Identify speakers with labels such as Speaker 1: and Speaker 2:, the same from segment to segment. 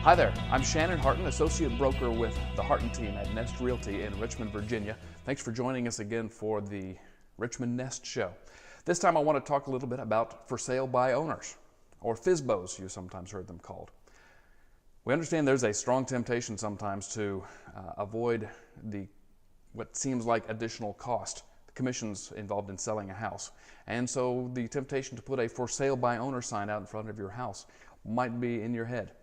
Speaker 1: Hi there, I'm Shannon Harton, Associate Broker with the Harton team at Nest Realty in Richmond, Virginia. Thanks for joining us again for the Richmond Nest Show. This time I want to talk a little bit about for sale by owners, or F.S.B.Os, you sometimes heard them called. We understand there's a strong temptation sometimes to avoid what seems like additional cost, the commissions involved in selling a house. And so the temptation to put a for sale by owner sign out in front of your house might be in your head.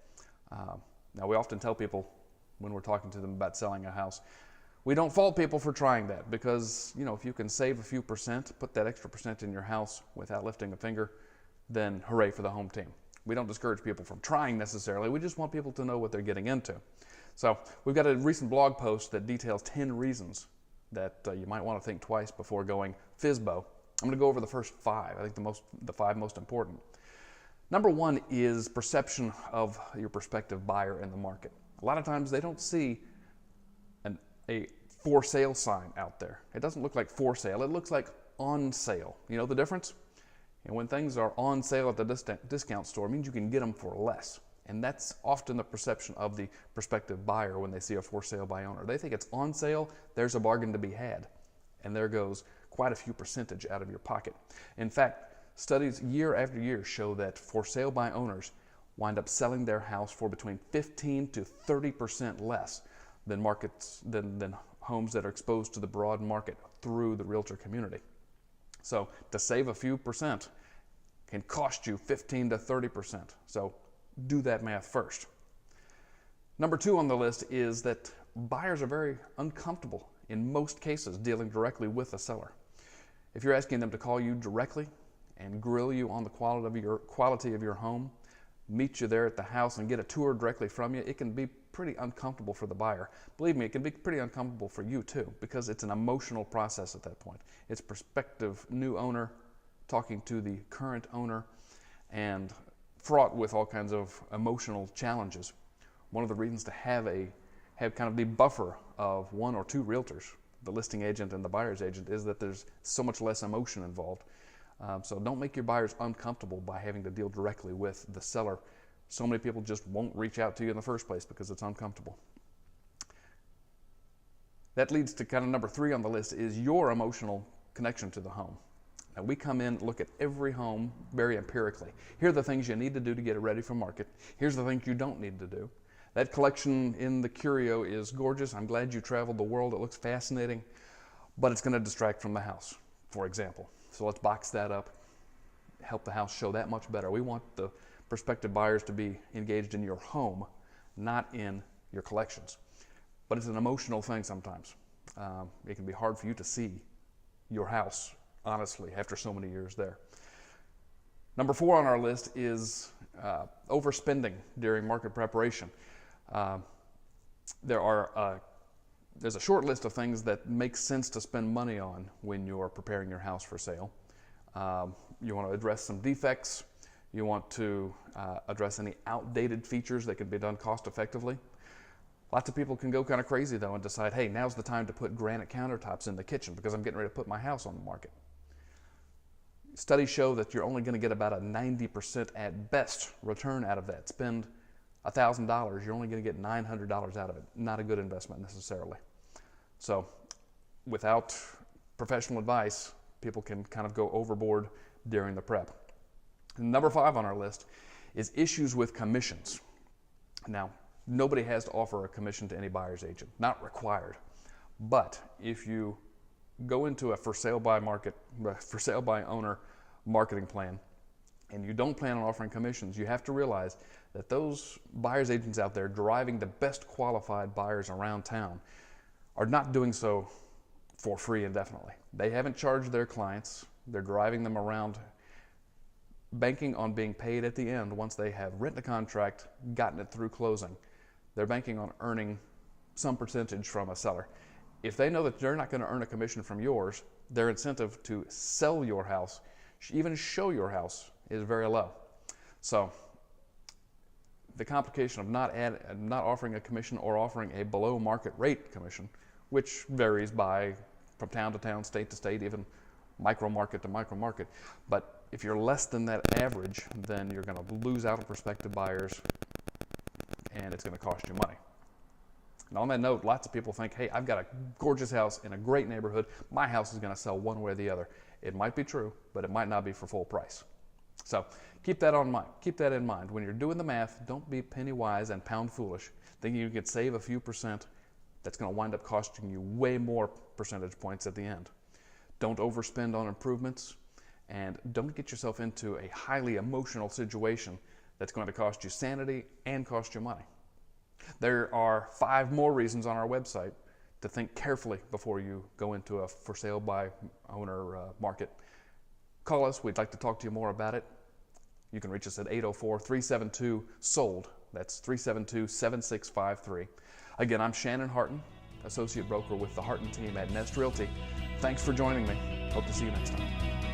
Speaker 1: Now, we often tell people when we're talking to them about selling a house, we don't fault people for trying that because, if you can save a few percent, put that extra percent in your house without lifting a finger, then hooray for the home team. We don't discourage people from trying necessarily. We just want people to know what they're getting into. So we've got a recent blog post that details 10 reasons that you might want to think twice before going F.S.B.O. I'm going to go over the first 5. I think the 5 most important. Number 1 is perception of your prospective buyer in the market. A lot of times they don't see a for sale sign out there. It doesn't look like for sale. It looks like on sale. You know the difference? And when things are on sale at the discount store, it means you can get them for less. And that's often the perception of the prospective buyer when they see a for sale by owner. They think it's on sale, there's a bargain to be had. And there goes quite a few percentage out of your pocket. In fact, studies year after year show that for sale by owners wind up selling their house for between 15 to 30% less than homes that are exposed to the broad market through the realtor community. So to save a few percent can cost you 15 to 30%. So do that math first. Number 2 on the list is that buyers are very uncomfortable in most cases dealing directly with a seller. If you're asking them to call you directly and grill you on the quality of your home, meet you there at the house and get a tour directly from you, it can be pretty uncomfortable for the buyer. Believe me, it can be pretty uncomfortable for you too, because it's an emotional process at that point. It's prospective new owner talking to the current owner and fraught with all kinds of emotional challenges. One of the reasons to have kind of the buffer of 1 or 2 realtors, the listing agent and the buyer's agent, is that there's so much less emotion involved. So don't make your buyers uncomfortable by having to deal directly with the seller. So many people just won't reach out to you in the first place because it's uncomfortable. That leads to kind of number 3 on the list is your emotional connection to the home. Now, we come in, look at every home very empirically. Here are the things you need to do to get it ready for market. Here's the things you don't need to do. That collection in the curio is gorgeous. I'm glad you traveled the world. It looks fascinating, but it's going to distract from the house, for example. So let's box that up, help the house show that much better. We want the prospective buyers to be engaged in your home, not in your collections. But it's an emotional thing sometimes. It can be hard for you to see your house, honestly, after so many years there. Number 4 on our list is overspending during market preparation. There's a short list of things that make sense to spend money on when you're preparing your house for sale. You want to address some defects. You want to address any outdated features that can be done cost effectively. Lots of people can go kind of crazy though and decide, hey, now's the time to put granite countertops in the kitchen because I'm getting ready to put my house on the market. Studies show that you're only going to get about a 90% at best return out of that. Spend $1,000, you're only going to get $900 out of it. Not a good investment necessarily. So without professional advice, people can kind of go overboard during the prep. And number 5 on our list is issues with commissions. Now, nobody has to offer a commission to any buyer's agent, not required. But if you go into a for sale by owner marketing plan and you don't plan on offering commissions, you have to realize that those buyer's agents out there driving the best qualified buyers around town are not doing so for free indefinitely. They haven't charged their clients. They're driving them around, banking on being paid at the end once they have written a contract, gotten it through closing. They're banking on earning some percentage from a seller. If they know that they're not going to earn a commission from yours, their incentive to sell your house, even show your house, is very low. So the complication of not offering a commission or offering a below market rate commission, which varies from town to town, state to state, even micro market to micro market. But if you're less than that average, then you're going to lose out on prospective buyers and it's going to cost you money. Now, on that note, lots of people think, hey, I've got a gorgeous house in a great neighborhood. My house is going to sell one way or the other. It might be true, but it might not be for full price. So keep that in mind. Keep that in mind. When you're doing the math, don't be penny wise and pound foolish, thinking you could save a few percent. That's going to wind up costing you way more percentage points at the end. Don't overspend on improvements, and don't get yourself into a highly emotional situation that's going to cost you sanity and cost you money. There are 5 more reasons on our website to think carefully before you go into a for sale by owner market. Call us. We'd like to talk to you more about it. You can reach us at 804-372-SOLD. That's 372-7653. Again, I'm Shannon Harton, associate broker with the Harton team at Nest Realty. Thanks for joining me. Hope to see you next time.